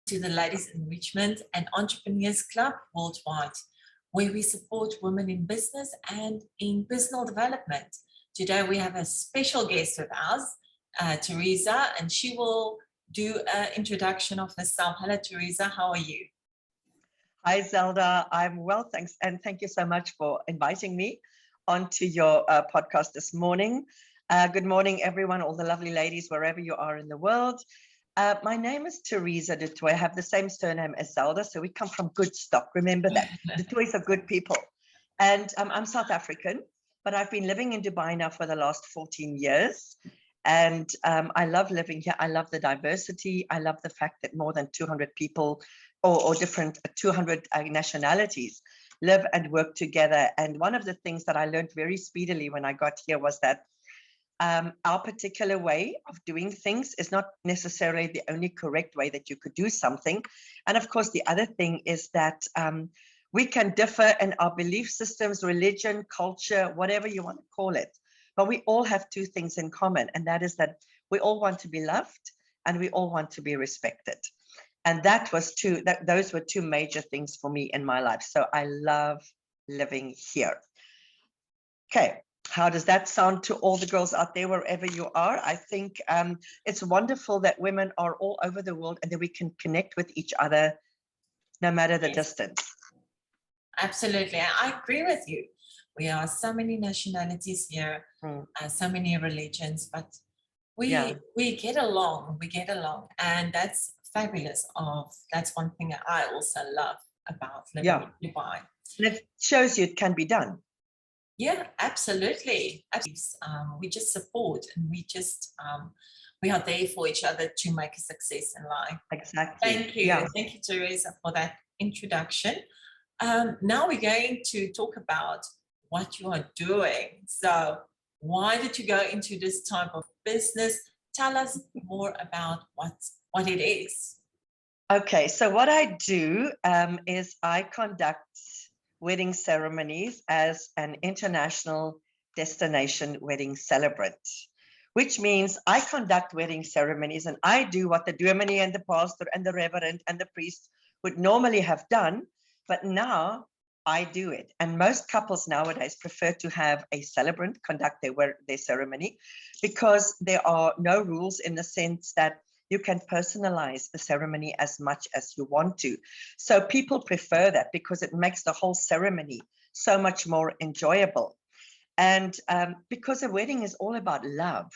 to the Ladies Enrichment and Entrepreneurs Club worldwide, where we support women in business and in personal development. Today we have a special guest with us, Teresa, and she will do an introduction of herself. Hello, Teresa. How are you? Hi, Zelda. I'm well, thanks. And thank you so much for inviting me onto your podcast this morning. Good morning, everyone, all the lovely ladies, wherever you are in the world. My name is Teresa du Toit. I have the same surname as Zelda, so we come from good stock. Remember that. The Toits are good people. And I'm South African, but I've been living in Dubai now for the last 14 years. And I love living here. I love the diversity. I love the fact that more than 200 people or different 200 nationalities live and work together. And one of the things that I learned very speedily when I got here was that our particular way of doing things is not necessarily the only correct way that you could do something. And of course, the other thing is that we can differ in our belief systems, religion, culture, whatever you want to call it. But we all have two things in common, and that is that we all want to be loved and we all want to be respected. And those were two major things for me in my life. So I love living here. Okay, how does that sound to all the girls out there, wherever you are? I think it's wonderful that women are all over the world and that we can connect with each other no matter the distance. Absolutely. I agree with you. We are so many nationalities here, so many religions, but we get along. We get along, and that's fabulous. That's one thing I also love about living in Dubai. And it shows you it can be done. Yeah, absolutely. We just support, and we are there for each other to make a success in life. Exactly. Thank you. Thank you, Teresa, for that introduction. Now we're going to talk about what you are doing. So why did you go into this type of business? Tell us more about what it is. Okay, so what I do is I conduct wedding ceremonies as an international destination wedding celebrant, which means I conduct wedding ceremonies and I do what the dominee and the pastor and the reverend and the priest would normally have done, but now I do it. And most couples nowadays prefer to have a celebrant conduct their ceremony because there are no rules in the sense that you can personalize the ceremony as much as you want to. So people prefer that because it makes the whole ceremony so much more enjoyable. And because a wedding is all about love.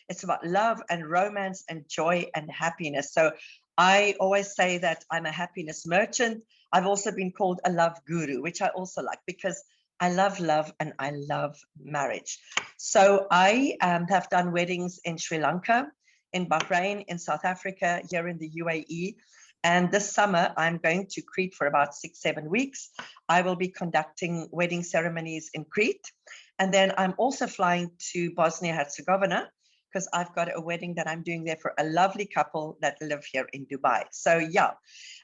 It's about love and romance and joy and happiness. So I always say that I'm a happiness merchant. I've also been called a love guru, which I also like because I love love and I love marriage. So I have done weddings in Sri Lanka, in Bahrain, in South Africa, here in the UAE. And this summer, I'm going to Crete for about 6-7 weeks. I will be conducting wedding ceremonies in Crete. And then I'm also flying to Bosnia-Herzegovina because I've got a wedding that I'm doing there for a lovely couple that live here in Dubai. So yeah,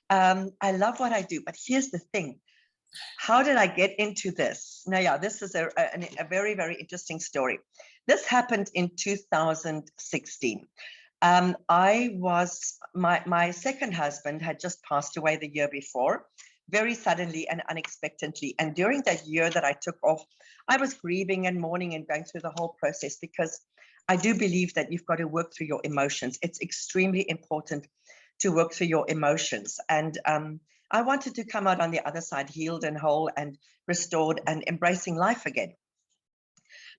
I love what I do, but here's the thing. How did I get into this? Now, yeah, this is a very, very interesting story. This happened in 2016. My second husband had just passed away the year before, very suddenly and unexpectedly. And during that year that I took off, I was grieving and mourning and going through the whole process because I do believe that you've got to work through your emotions. It's extremely important to work through your emotions. And I wanted to come out on the other side healed and whole and restored and embracing life again.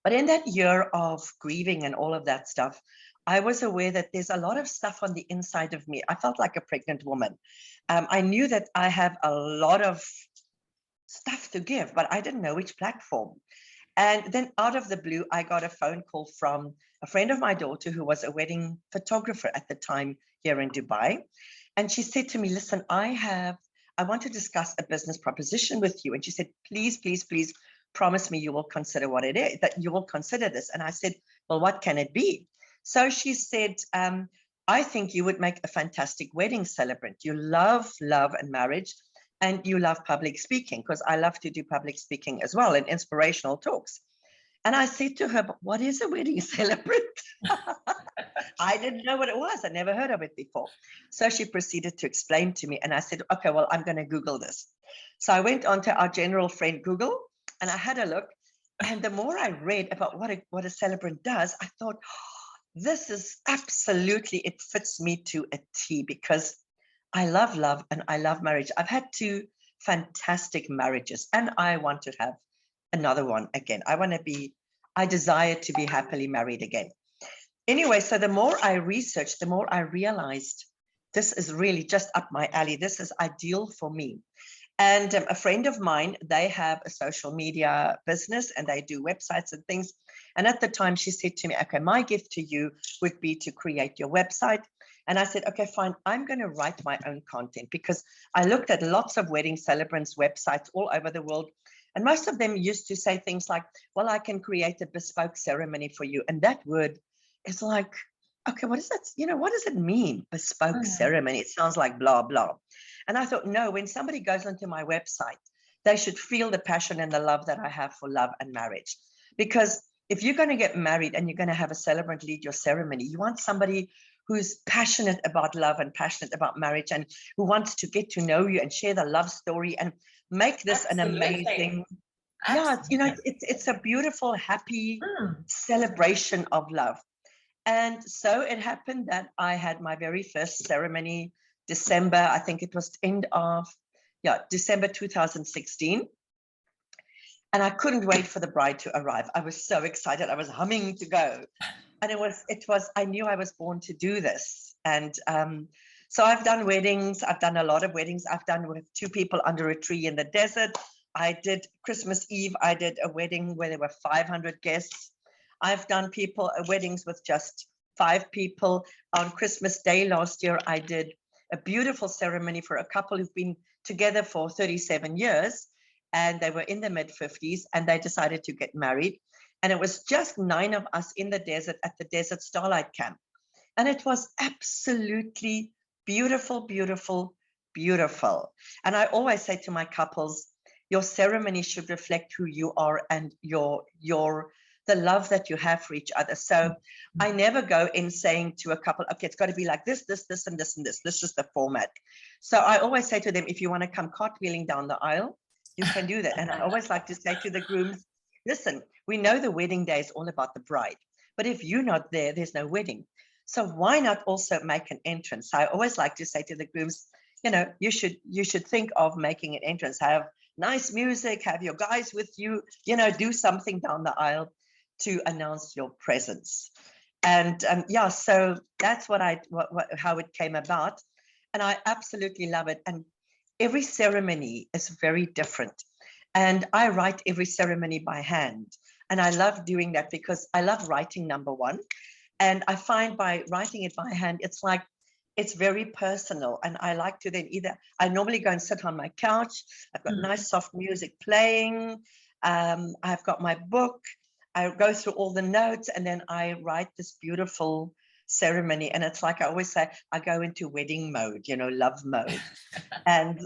But in that year of grieving and all of that stuff, I was aware that there's a lot of stuff on the inside of me. I felt like a pregnant woman. I knew that I have a lot of stuff to give, but I didn't know which platform. And then out of the blue, I got a phone call from a friend of my daughter who was a wedding photographer at the time here in Dubai. And she said to me, listen, I want to discuss a business proposition with you. And she said, please, please, please promise me you will consider what it is, that you will consider this. And I said, well, what can it be? So she said, I think you would make a fantastic wedding celebrant. You love love and marriage. And you love public speaking, because I love to do public speaking as well and inspirational talks. And I said to her, "But what is a wedding celebrant?" I didn't know what it was. I never heard of it before. So she proceeded to explain to me. And I said, okay, well, I'm going to Google this. So I went onto our general friend Google and I had a look. And the more I read about what a celebrant does, I thought, oh, this is absolutely, it fits me to a T, because I love love and I love marriage. I've had 2 fantastic marriages and I want to have another one again. I desire to be happily married again. Anyway, so the more I researched, the more I realized this is really just up my alley. This is ideal for me. And a friend of mine, they have a social media business and they do websites and things. And at the time she said to me, okay, my gift to you would be to create your website. And I said, okay, fine, I'm going to write my own content, because I looked at lots of wedding celebrants' websites all over the world. And most of them used to say things like, well, I can create a bespoke ceremony for you. And that word is like, okay, what is that? What does it mean? Bespoke ceremony. It sounds like blah, blah. And I thought, no, when somebody goes onto my website, they should feel the passion and the love that I have for love and marriage. Because if you're going to get married and you're going to have a celebrant lead your ceremony, you want somebody who's passionate about love and passionate about marriage and who wants to get to know you and share the love story and make this an amazing, it's a beautiful, happy celebration of love. And so it happened that I had my very first ceremony, December, I think it was December 2016. And I couldn't wait for the bride to arrive. I was so excited. I was humming to go. And I knew I was born to do this. And so I've done weddings. I've done a lot of weddings. I've done with 2 people under a tree in the desert. I did Christmas Eve. I did a wedding where there were 500 guests. I've done weddings with just 5 people. On Christmas Day last year, I did a beautiful ceremony for a couple who've been together for 37 years. And they were in the mid-50s and they decided to get married. And it was just 9 of us in the desert at the Desert Starlight Camp. And it was absolutely beautiful, beautiful, beautiful. And I always say to my couples, your ceremony should reflect who you are and the love that you have for each other. So I never go in saying to a couple, okay, it's got to be like this, this, this, and this, and this. This is the format. So I always say to them, if you want to come cartwheeling down the aisle, you can do that. And I always like to say to the grooms, listen, we know the wedding day is all about the bride, but if you're not there, there's no wedding. So why not also make an entrance? I always like to say to the grooms, you should think of making an entrance, have nice music, have your guys with you, do something down the aisle to announce your presence. And so that's how it came about. And I absolutely love it. And every ceremony is very different. And I write every ceremony by hand. And I love doing that because I love writing, number one. And I find by writing it by hand, it's very personal. And I like to then I normally go and sit on my couch. I've got nice soft music playing. I've got my book. I go through all the notes and then I write this beautiful ceremony. And it's like I always say, I go into wedding mode, love mode. And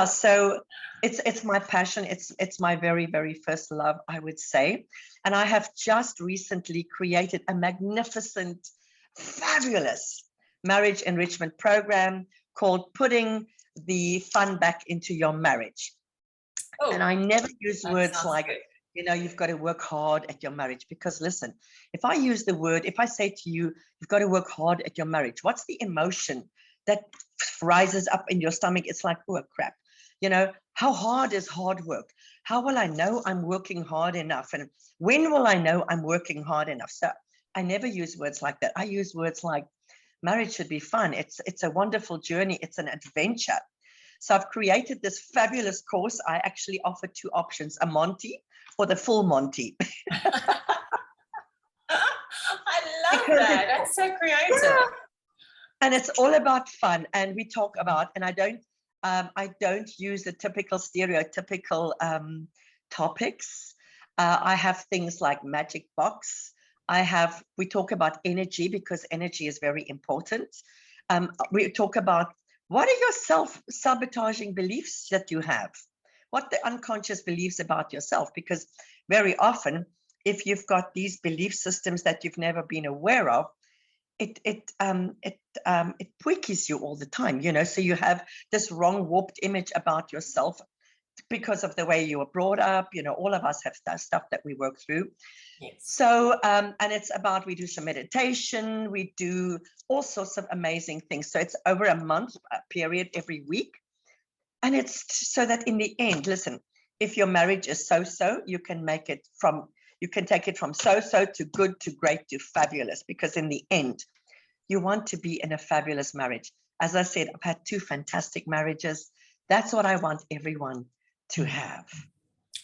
so it's my passion. It's my very, very first love, I would say. And I have just recently created a magnificent, fabulous marriage enrichment program called Putting the Fun Back into Your Marriage. Oh, and I never use words like, you've got to work hard at your marriage, because listen, if I say to you, you've got to work hard at your marriage, what's the emotion that rises up in your stomach? It's like, oh crap, how hard is hard work? How will I know I'm working hard enough? And when will I know I'm working hard enough? So I never use words like that. I use words like, marriage should be fun. It's a wonderful journey. It's an adventure. So I've created this fabulous course. I actually offer 2 options, a Monty or the full Monty. I love that. That's so creative. Yeah. And it's all about fun. And we talk about, and I don't use the typical stereotypical topics. I have things like magic box. We talk about energy, because energy is very important. We talk about, what are your self-sabotaging beliefs that you have? what the unconscious believes about yourself, because very often, if you've got these belief systems that you've never been aware of, it tweaks you all the time, you know, so you have this wrong warped image about yourself because of the way you were brought up. You know, all of us have stuff that we work through. Yes. So and it's about, we do some meditation, we do all sorts of amazing things. So it's over a month period every week, and it's so that in the end, listen, if your marriage is so-so, you can make it from, you can take it from so-so to good to great to fabulous, because in the end, you want to be in a fabulous marriage. As I said, I've had 2 fantastic marriages. That's what I want everyone to have.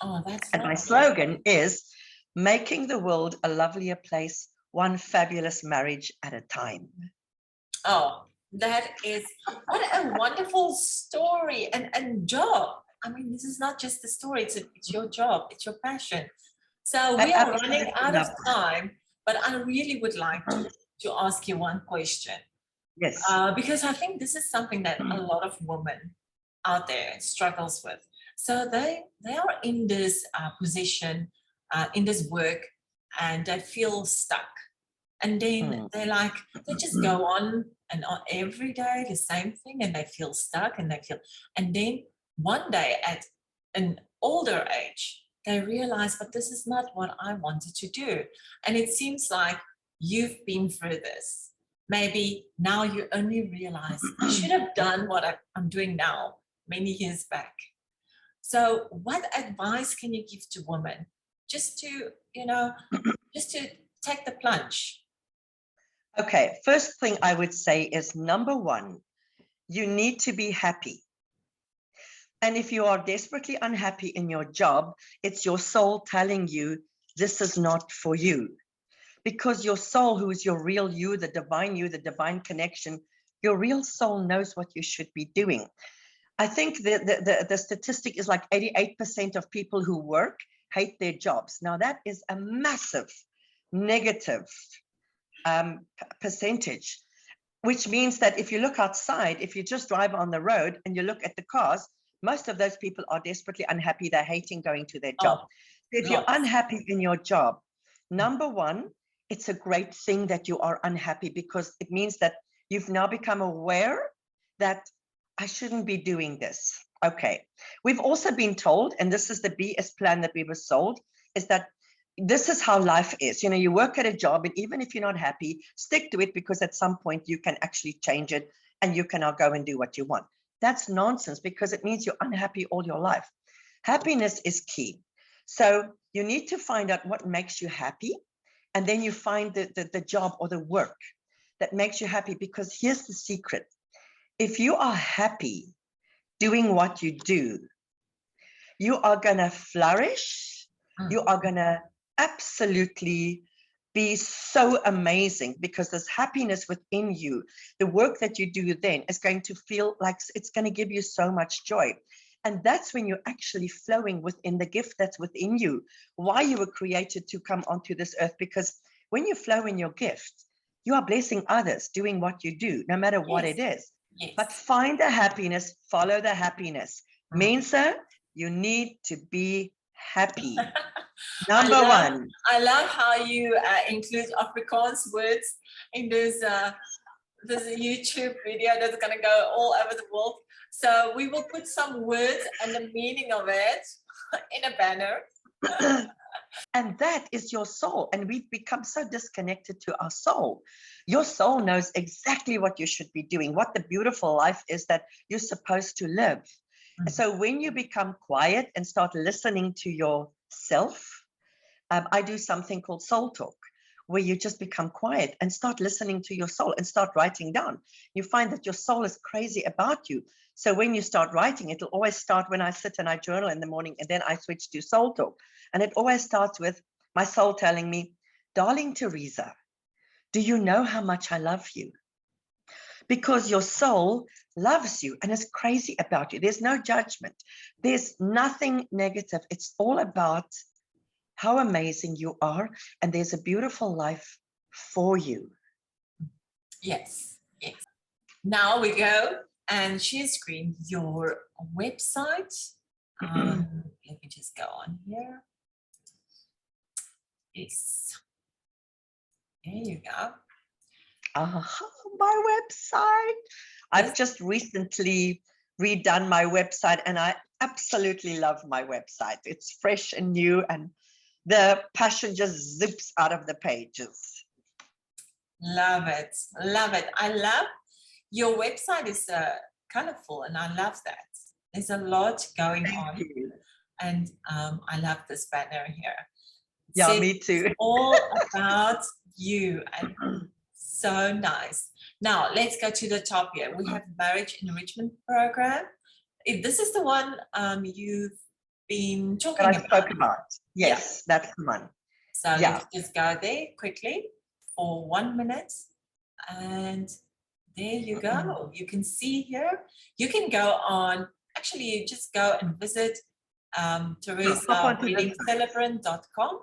Oh, that's And my lovely. slogan is making the world a lovelier place, one fabulous marriage at a time. Oh, that is, what a wonderful story and job. I mean, this is not just a story, it's your job, it's your passion. So we are running out of time, but I really would like to ask you one question. Yes. Because I think this is something that a lot of women out there struggles with. So they are in this position, in this work, and they feel stuck. And then they just go on and on every day, the same thing, and they feel stuck, and and then one day at an older age, they realize, but this is not what I wanted to do. And it seems like you've been through this. Maybe now you only realize I should have done what I'm doing now many years back. So what advice can you give to women just to, just to take the plunge? Okay, first thing I would say is, number one, you need to be happy. And if you are desperately unhappy in your job, it's your soul telling you this is not for you. Because your soul, who is your real you, the divine connection, your real soul knows what you should be doing. I think the statistic is like 88% of people who work hate their jobs. Now that is a massive negative percentage, which means that if you look outside, if you just drive on the road and you look at the cars, most of those people are desperately unhappy. They're hating going to their job. If you're unhappy in your job, number one, it's a great thing that you are unhappy, because it means that you've now become aware that I shouldn't be doing this. Okay. We've also been told, and this is the BS plan that we were sold, is that this is how life is. You know, you work at a job, and even if you're not happy, stick to it, because at some point you can actually change it and you can now go and do what you want. That's nonsense, because it means you're unhappy all your life. Happiness is key. So you need to find out what makes you happy, and then you find the job or the work that makes you happy. Because here's the secret. If you are happy doing what you do, you are going to flourish. You are going to absolutely be so amazing, because there's happiness within you. The work that you do then is going to feel like it's going to give you so much joy. And that's when you're actually flowing within the gift that's within you, why you were created to come onto this earth. Because when you flow in your gift, you are blessing others doing what you do, no matter what it is. Yes. But find the happiness, follow the happiness. Mensa, you need to be happy. Number one. I love how you include Afrikaans words in this YouTube video that's going to go all over the world. So we will put some words and the meaning of it in a banner. And that is your soul. And we've become so disconnected to our soul. Your soul knows exactly what you should be doing, what the beautiful life is that you're supposed to live. And so when you become quiet and start listening to yourself, I do something called soul talk, where you just become quiet and start listening to your soul and start writing down. You find that your soul is crazy about you. So when you start writing, it'll always start when I sit and I journal in the morning, and then I switch to soul talk. And it always starts with my soul telling me, darling Teresa, do you know how much I love you? Because your soul loves you and is crazy about you. There's no judgment. There's nothing negative. It's all about how amazing you are, and there's a beautiful life for you. Yes, yes. Now we go and share screen your website. Let me just go on here. Yes. There you go. My website. I've just recently redone my website and I absolutely love my website. It's fresh and new and the passion just zips out of the pages. Love it. Love it. I love your website is colorful and I love that. There's a lot going on. Thank you. And I love this banner here. Yeah, me too. It's all about you and so nice. Now let's go to the top here. We have marriage enrichment program. If this is the one you've been talking That I spoke about. Yes, Yeah. that's the one. So let's just go there quickly for 1 minute. And there you go. You can see here. You can go on, actually you just go and visit TeresaWeddingCelebrant.com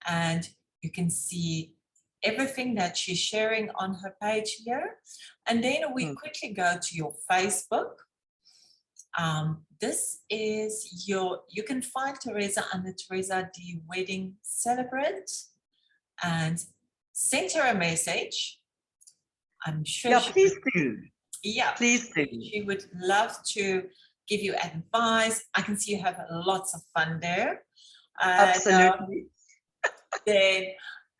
and you can see everything that she's sharing on her page here. And then we quickly go to your Facebook. This is you can find Teresa under Teresa the Wedding Celebrant and send her a message. I'm sure please do. Yeah, please do. She would love to give you advice. I can see you have lots of fun there. Absolutely. Then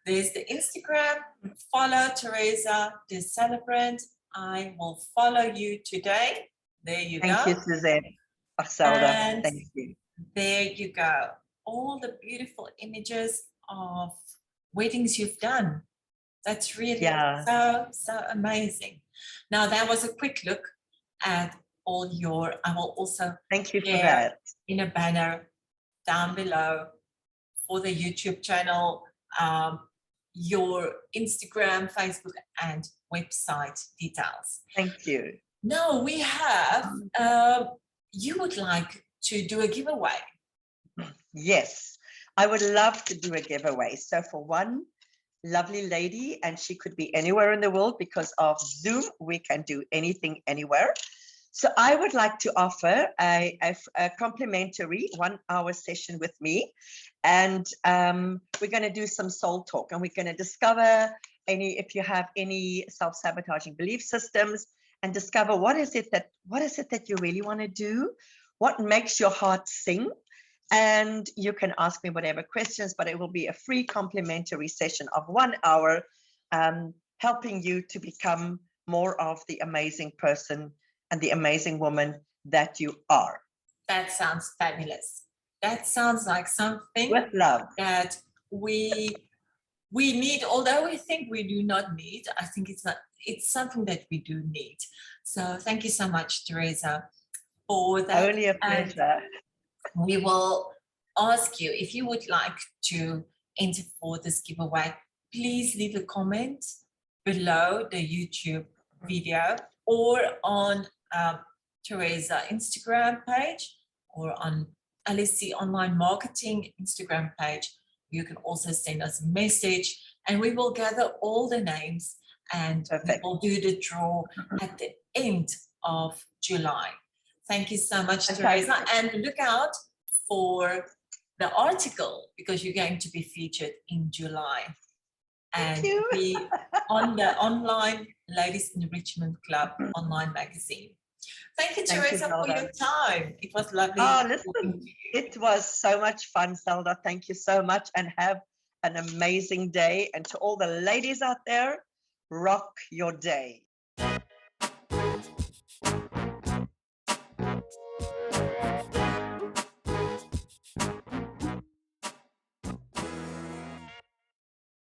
there's the Instagram. Follow Teresa the Celebrant. I will follow you today. There you go. Thank you, Suzanne. And thank you. There you go. All the beautiful images of weddings you've done. That's really so amazing. Now that was a quick look at all your, I will also thank you for share that in a banner down below for the YouTube channel, your Instagram, Facebook and website details. Thank you. Now we have, you would like to do a giveaway. Yes, I would love to do a giveaway. So for one lovely lady, and she could be anywhere in the world because of Zoom, we can do anything anywhere. So I would like to offer a complimentary 1 hour session with me. And we're going to do some soul talk and we're going to discover if you have any self-sabotaging belief systems and discover what is it that you really want to do, what makes your heart sing. And you can ask me whatever questions, but it will be a free complimentary session of 1 hour, helping you to become more of the amazing person and the amazing woman that you are. That sounds fabulous. That sounds like something with love that we need, although we think we do not need. I think it's something that we do need. So thank you so much, Teresa, for that. Only a pleasure. We will ask you if you would like to enter for this giveaway. Please leave a comment below the YouTube video or on Teresa Instagram page or on LEC Online Marketing Instagram page. You can also send us a message and we will gather all the names and we will do the draw at the end of July. Thank you so much, Teresa, and look out for the article because you're going to be featured in July and be on the online Ladies Enrichment Club online magazine. Thank you, Teresa, for your time. It was lovely. Oh, listen, it was so much fun, Zelda. Thank you so much and have an amazing day. And to all the ladies out there, rock your day.